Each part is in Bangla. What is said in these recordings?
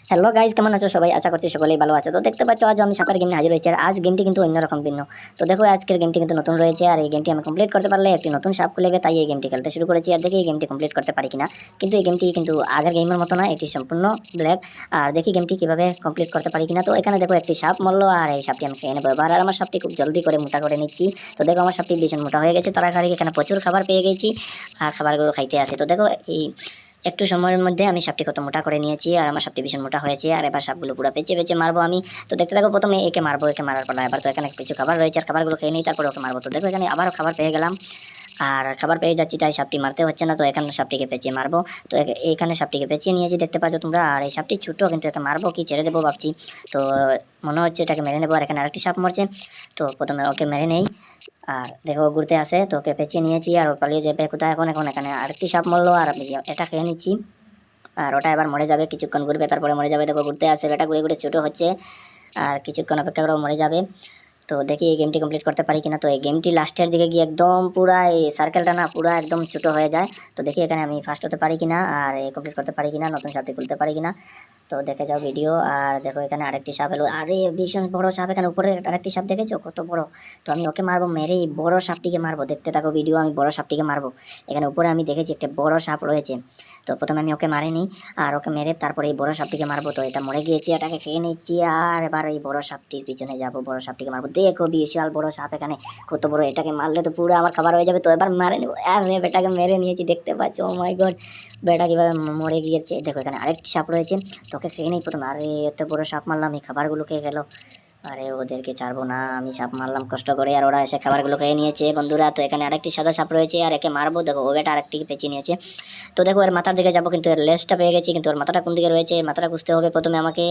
হ্যালো গাইজ, কেমন আছো সবাই? আশা করছি সকলেই ভালো আছো। তো দেখতে পাচ্ছ আজ আমি সাপের গেম নিয়ে হাজির হয়েছি। আর আজ গেমটি কিন্তু অন্যরকম ভিন্ন। তো দেখো আজকের গেমটি কিন্তু নতুন রয়েছে, আর এই গেমটি আমি কমপ্লিট করতে পারলে একটি নতুন সাপ খুলেবে, তাই এই গেমটি খেলতে শুরু করেছি। আর দেখি এই গেমটি কমপ্লিট করতে পারি কিনা। কিন্তু এই গেমটি কিন্তু আগের গেমের মতো না, এটি সম্পূর্ণ ব্ল্যাক। আর দেখি গেমটি কিভাবে কমপ্লিট করতে পারি কিনা। তো এখানে দেখো একটি সাপ মরলো, আর এই সাপটি আমি খেয়ে নেবো এবার। আর আমার সাপটি খুব জলদি করে মোটা করে নিচ্ছি। তো দেখো আমার সাপটি ভীষণ মোটা হয়ে গেছে তাড়াতাড়ি। এখানে প্রচুর খাবার পেয়ে গেছি আর খাবারগুলো খাইতে আসে। তো দেখো এই একটু সময়ের মধ্যে আমি সাপটি কত মোটা করে নিয়েছি, আর আমার সাপটি ভীষণ মোটা হয়েছে। আর এবার সাপগুলো পুরো পেঁচে পেঁচে মারবো আমি। তো দেখতে থাকো, প্রথমে একে মারবো, একে মারার পর এবার তো এখানে কিছু খাবার রয়েছে, আর খাবারগুলো খেয়ে নিই, তারপরে ওকে মারবো। তো দেখো এখানে আবারও খাবার পেয়ে গেলাম, আর খাবার পেয়ে যাচ্ছি, তাই সাপটি মারতে হচ্ছে না। তো এখানে সাপটিকে পেঁচিয়ে মারবো। তো এইখানে সাপটিকে পেঁচিয়ে নিয়েছি, দেখতে পাচ্ছ তোমরা। আর এই সাপটি ছোটো, কিন্তু একে মারবো কি ছেড়ে দেবো ভাবছি। তো মনে হচ্ছে এটাকে মেরে নেবো। আর এখানে আরেকটি সাপ মরছে, তো প্রথমে ওকে মেরে নেই। আর দেখো ঘুরতে আসে, তো ওকে পেঁচিয়ে নিয়েছি, আর ও পালিয়ে যাবে কোথায় এখন। এখন এখানে আরেকটি সাপ মরলো, আর আমি এটা খেয়ে নিচ্ছি। আর ওটা এবার মরে যাবে, কিছুক্ষণ ঘুরবে তারপরে মরে যাবে। দেখো ঘুরতে আসে, এটা ঘুরে ঘুরে ছোটো হচ্ছে, আর কিছুক্ষণ অপেক্ষা করে মরে যাবে। তো দেখি এই গেমটি কমপ্লিট করতে পারি কিনা। তো এই গেমটি লাস্টের দিকে গিয়ে একদম পুরা এই সার্কেলটা না পুরা একদম ছোটো হয়ে যায়। তো দেখি এখানে আমি ফার্স্ট হতে পারি কিনা, আর কমপ্লিট করতে পারি কিনা, নতুন সাপটি খুলতে পারি কিনা। তো দেখে যাও ভিডিও। আর দেখো এখানে আরেকটি সাপ এলো, আরে ভীষণ বড় সাপ। এখানে উপরে আরেকটি সাপ দেখেছো কত বড়। তো আমি ওকে মারবো, মেরে এই বড় সাপটিকে মারবো। দেখতে থাকো ভিডিও, আমি বড় সাপটিকে মারবো। এখানে উপরে আমি দেখেছি একটা বড় সাপ রয়েছে। তো প্রথমে আমি ওকে মারিনি, আর ওকে মেরে তারপরে এই বড় সাপটিকে মারবো। তো এটা মরে গিয়েছি, এটাকে খেয়ে নিচ্ছি। আর এবার এই বড় সাপটির পিছনে যাবো, বড় সাপটিকে মারবো। দেখো বিশাল বড় সাপ এখানে কত বড়, এটাকে মারলে তো পুরো আমার খাবার হয়ে যাবে। তো এবার মারে নেবো। আর বেটাকে মেরে নিয়েছি, দেখতে পাচ্ছ। ও মাই গড, বেটা কিভাবে মরে গিয়েছে। দেখো এখানে আরেকটি সাপ রয়েছে, তোকে খেয়ে নেই প্রথমে। আরে এত বড় সাপ মারলাম, এই খাবারগুলো খেয়ে গেল। আরে ওদেরকে ছাড়বো না, আমি সাপ মারলাম কষ্ট করে, আর ওরা এসে খাবারগুলো খেয়ে নিয়েছে বন্ধুরা। তো এখানে আরেকটি সাদা সাপ রয়েছে, আর একে মারবো। দেখো ও বেটা আরেকটিকে পেঁচিয়ে নিয়েছে। তো দেখো এর মাথার দিকে যাবো, কিন্তু এর লেজটা পেয়ে গেছি, কিন্তু ওর মাথাটা কোন দিকে রয়েছে মাথাটা খুঁজতে হবে প্রথমে আমাকে।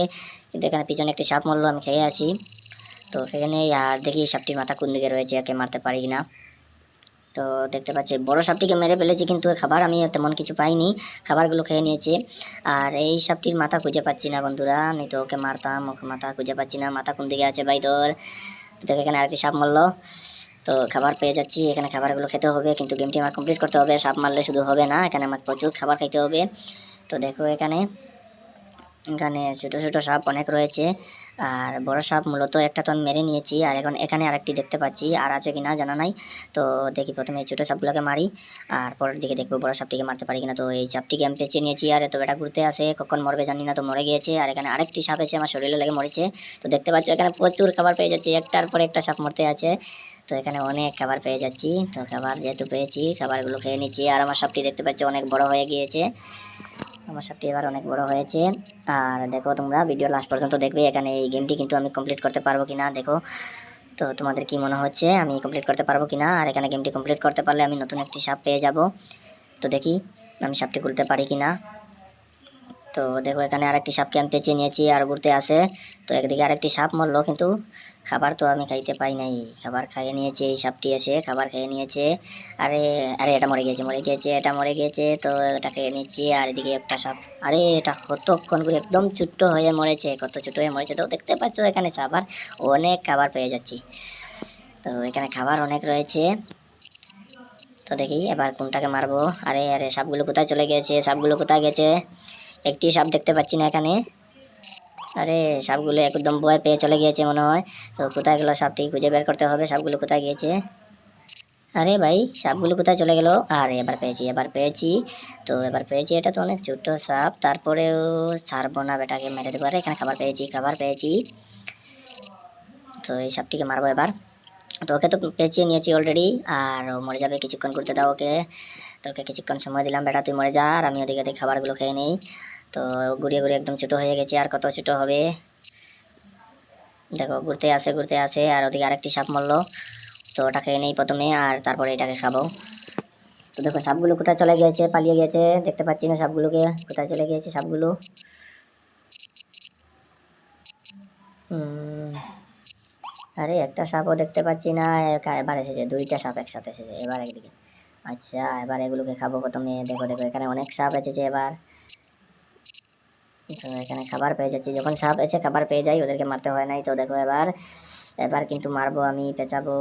কিন্তু এখানে পিছনে একটি সাপ মরলো, আমি খেয়ে আছি। তো সেখানে আর দেখি সাপটির মাথা কোন দিকে রয়েছে, একে মারতে পারি কিনা। তো দেখতে পাচ্ছি বড় সাপটিকে মেরে ফেলেছি, কিন্তু খাবার আমি তেমন কিছু পাইনি, খাবারগুলো খেয়ে নিয়েছি। আর এই সাপটির মাথা খুঁজে পাচ্ছি না বন্ধুরা, আমি তো ওকে মারতাম, ওকে মাথা খুঁজে পাচ্ছি না। মাথা কোন দিকে আছে ভাই তোর? তো দেখো এখানে আরেকটি সাপ মারলো। তো খাবার পেয়ে যাচ্ছি, এখানে খাবারগুলো খেতে হবে, কিন্তু গেমটি আমার কমপ্লিট করতে হবে। সাপ মারলে শুধু হবে না, এখানে আমার প্রচুর খাবার খাইতে হবে। তো দেখো এখানে এখানে ছোটো ছোটো সাপ অনেক রয়েছে, আর বড় সাপ মূলত একটা তো আমি মেরে নিয়েছি। আর এখন এখানে আরেকটি দেখতে পাচ্ছি, আর আছে কিনা জানা নাই। তো দেখি প্রথমে এই ছোটো সাপগুলোকে মারি, আর পরের দিকে দেখবো বড় সাপটিকে মারতে পারি কিনা। তো এই সাপটিকে আমি পেঁচিয়ে নিয়েছি, আর তো এটা ঘুরতে আসে, কখন মরবে জানি না। তো মরে গিয়েছে, আর এখানে আরেকটি সাপ এসে আমার শরীরে লেগে মরেছে। তো দেখতে পাচ্ছ এখানে প্রচুর খাবার পেয়ে যাচ্ছি, একটার পর একটা সাপ মরতে আছে। তো এখানে অনেক খাবার পেয়ে যাচ্ছি। তো খাবার যেহেতু পেয়েছি, খাবারগুলো খেয়ে নিচ্ছি। আর আমার সাপটি দেখতে পাচ্ছ অনেক বড় হয়ে গিয়েছে, আমার সাপটি এবার অনেক বড় হয়েছে। আর দেখো তোমরা ভিডিও লাস্ট পর্যন্ত দেখবে, এখানে এই গেমটি কিন্তু আমি কমপ্লিট করতে পারবো কিনা দেখো। তো তোমাদের কি মনে হচ্ছে আমি কমপ্লিট করতে পারবো কিনা? আর এখানে গেমটি কমপ্লিট করতে পারলে আমি নতুন একটি সাপ পেয়ে যাব। তো দেখি আমি সাপটি খুলতে পারি কিনা। তো দেখো এখানে আরেকটি সাপকে আমি পেঁচিয়ে নিয়েছি, আর ঘুরতে আসে। তো একদিকে আরেকটি সাপ মরলো, কিন্তু খাবার তো আমি খাইতে পাই নাই। খাবার খাইয়ে নিয়েছে এই সাপটি, এসে খাবার খেয়ে নিয়েছে। আরে আরে এটা মরে গিয়েছে, মরে গিয়েছে, এটা মরে গিয়েছে। তো এটা খেয়ে নিচ্ছি। আর এদিকে একটা সাপ, আরে এটা কতক্ষণ করে একদম ছোট্ট হয়ে মরেছে, কত ছোট হয়ে মরেছে। তো দেখতে পাচ্ছ এখানে সাপ, আর অনেক খাবার পেয়ে যাচ্ছি। তো এখানে খাবার অনেক রয়েছে। তো দেখি এবার কোনটাকে মারবো। আরে আরে সাপগুলো কোথায় চলে গেছে, সাপগুলো কোথায় গেছে? একটি সাপ দেখতে পাচ্ছি না এখানে। আরে সাপগুলো একদম ভয় পেয়ে চলে গিয়েছে মনে হয়। তো কোথায় গেল সাপটি, খুঁজে বের করতে হবে সাপগুলো কোথায় গিয়েছে। আরে ভাই সাপগুলো কোথায় চলে গেল? আরে এবার পেয়েছি, এবার পেয়েছি। তো এবার পেয়েছি, এটা তো অনেক ছোট্ট সাপ, তারপরেও ছাড়বো না, বেটাকে মেরে দেবো। আরে এখানে খাবার পেয়েছি, খাবার পেয়েছি। তো এই সাপটিকে মারবো এবার। তো ওকে তো পেঁচিয়ে নিয়েছি অলরেডি, আর ও মরে যাবে, কিছুক্ষণ করতে দাও ওকে। তো ওকে কিছুক্ষণ সময় দিলাম, বেটা তুই মরে যা, আর আমি ওদিকে ওদিকে খাবারগুলো খেয়ে নিই। তো ঘুরিয়ে ঘুরিয়ে একদম ছোটো হয়ে গেছে, আর কত ছোটো হবে। দেখো ঘুরতে আসে, আর ওদিকে আরেকটি সাপ মরলো। তো ওটা খেয়ে নেই প্রথমে, আর তারপরে এটাকে খাবো। তো দেখো সাপগুলো কোথায় চলে গিয়েছে, পালিয়ে গেছে, দেখতে পাচ্ছি না সাপগুলোকে, কোথায় চলে গিয়েছে সাপগুলো। আরে একটা সাপও দেখতে পাচ্ছি না। এবার এসেছে দুইটা সাপ একসাথে এসেছে, এবার একদিকে। আচ্ছা এবার এগুলোকে খাবো প্রথমে। দেখো দেখো এখানে অনেক সাপ এসেছে এবার। তো এখানে খাবার পেয়ে যাচ্ছি, যখন সাপ এসে খাবার পেয়ে যাই ওদেরকে মারতে হয় নাই। তো দেখো এবার এবার কিন্তু মারবো আমি, পেঁচাবো।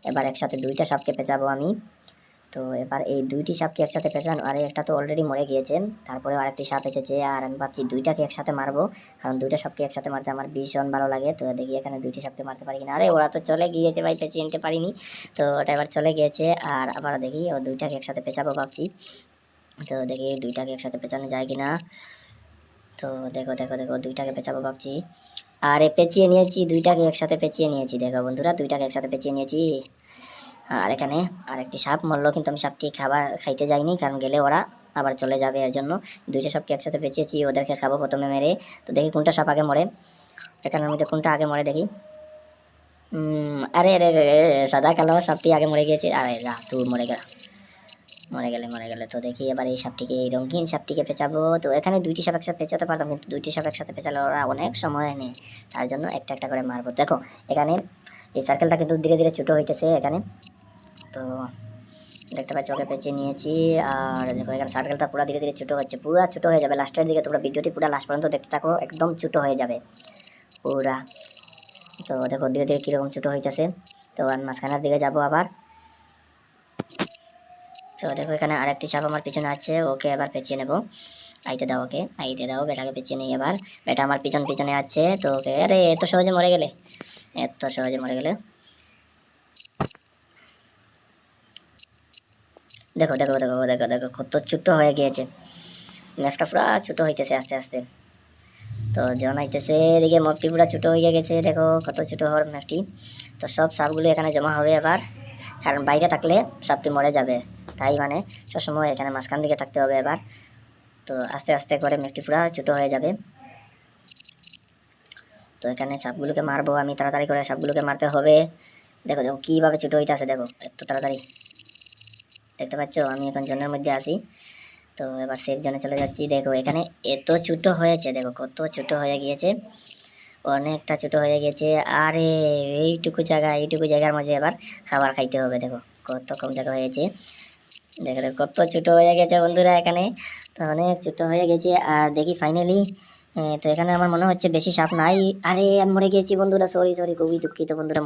এবার একসাথে দুইটা সাপকে পেঁচাবো আমি। তো এবার এই দুইটি সাপকে একসাথে পেঁচানো, আর একটা তো অলরেডি মরে গিয়েছে, তারপরে আরেকটি সাপ এসেছে, আর আমি ভাবছি দুইটাকে একসাথে মারবো, কারণ দুইটা সাপকে একসাথে মারতে আমার ভীষণ ভালো লাগে। তো দেখি এখানে দুইটি সাপকে মারতে পারি কিনা। আরে ওরা তো চলে গিয়েছে ভাই, পেঁচিয়ে নিতে পারিনি, তো ওটা এবার চলে গিয়েছে। আর আবার দেখি ও দুইটাকে একসাথে পেঁচাবো ভাবছি, তো দেখি দুইটাকে একসাথে পেঁচানো যায় কিনা। তো দেখো দেখো দেখো দুইটাকে পেঁচাবো ভাবছি, আরে পেঁচিয়ে নিয়েছি, দুইটাকে একসাথে পেঁচিয়ে নিয়েছি। দেখো বন্ধুরা, দুইটাকে একসাথে পেঁচিয়ে নিয়েছি। আর এখানে আরেকটি সাপ মরলো, কিন্তু আমি সাপটি খাইতে যাইনি, কারণ গেলে ওরা আবার চলে যাবে, এর জন্য দুইটা সাপকে একসাথে পেঁচিয়েছি, ওদেরকে খাবো প্রথমে মেরে। তো দেখি কোনটা সাপ আগে মরে, এখানের মধ্যে কোনটা আগে মরে দেখি। আরে আরে আরে, সাদা কালো সাপটি আগে মরে গিয়েছে। আরে যা, তুই মরে গেলে। তো দেখি এবার এই সাপটিকে, এই রঙিন সাপটিকে পেঁচাবো। তো এখানে দুইটি সাপ একসাথে পেঁচাতে পারতাম, কিন্তু দুইটি সাপ একসাথে পেঁচালে ওরা অনেক সময় নেয়, তার জন্য একটা একটা করে মারবো। দেখো এখানে এই সার্কেলটা কিন্তু ধীরে ধীরে ছোটো হইতেছে এখানে, তো দেখতে পাচ্ছি ওকে পেঁচিয়ে নিয়েছি। আর দেখো এখানে সার্কেলটা পুরো ধীরে ধীরে ছোটো হচ্ছে, পুরো ছোটো হয়ে যাবে লাস্টের দিকে। তোমরা ভিডিওটি পুরো লাস্ট পর্যন্ত দেখতে থাকো, একদম ছোটো হয়ে যাবে পুরা। তো দেখো ধীরে ধীরে কীরকম ছোটো হইতেছে। তো আমি মাঝখানের দিকে যাবো আবার। তো দেখো এখানে আরেকটি সাপ আমার পিছনে আছে, ওকে এবার পেঁচিয়ে নেবো। আইতে দাও, ওকে আইতে দাও, বেটাকে পেঁচিয়ে নেই এবার। বেটা আমার পিছনে আছে, তো ওকে। আরে এত সহজে মরে গেলে, এত সহজে মরে গেলে। দেখো দেখো দেখো দেখো দেখো কত ছোট্ট হয়ে গিয়েছে, ম্যাপটা পুরো ছোটো হইতেছে আস্তে আস্তে। তো যখন আইতেছে এদিকে মপটি পুরো ছোটো হয়ে গেছে, দেখো কত ছোটো হওয়ার ম্যাপটি। তো সব সাপগুলো এখানে জমা হবে এবার, কারণ বাইরে থাকলে সাপটি মরে যাবে, তাই মানে সবসময় এখানে মাঝখান দিকে থাকতে হবে এবার। তো আস্তে আস্তে করে ম্যাপটি পুরো ছোটো হয়ে যাবে। তো এখানে সাপগুলোকে মারবো আমি, তাড়াতাড়ি করে সাপগুলোকে মারতে হবে। দেখো দেখো কীভাবে ছোটো হইতেছে, দেখো এত তাড়াতাড়ি। দেখতে পাচ্ছ আমি এখন জোনের মধ্যে আছি, তো এবার সেফ জোনে চলে যাচ্ছি। দেখো এখানে এত ছোটো হয়েছে, দেখো কত ছোটো হয়ে গিয়েছে, অনেকটা ছোটো হয়ে গেছে। আরে এইটুকু জায়গার মাঝে এবার খাবার খাইতে হবে। দেখো কত কম জায়গা হয়েছে, দেখো কত ছোটো হয়ে গেছে বন্ধুরা এখানে, তো অনেক ছোটো হয়ে গেছে। আর দেখি ফাইনালি, তো এখানে আমার মনে হচ্ছে বেশি সাপ নাই। আরে আমি মরে গিয়েছি বন্ধুরা, সরি সরি, খুবই দুঃখিত বন্ধুরা।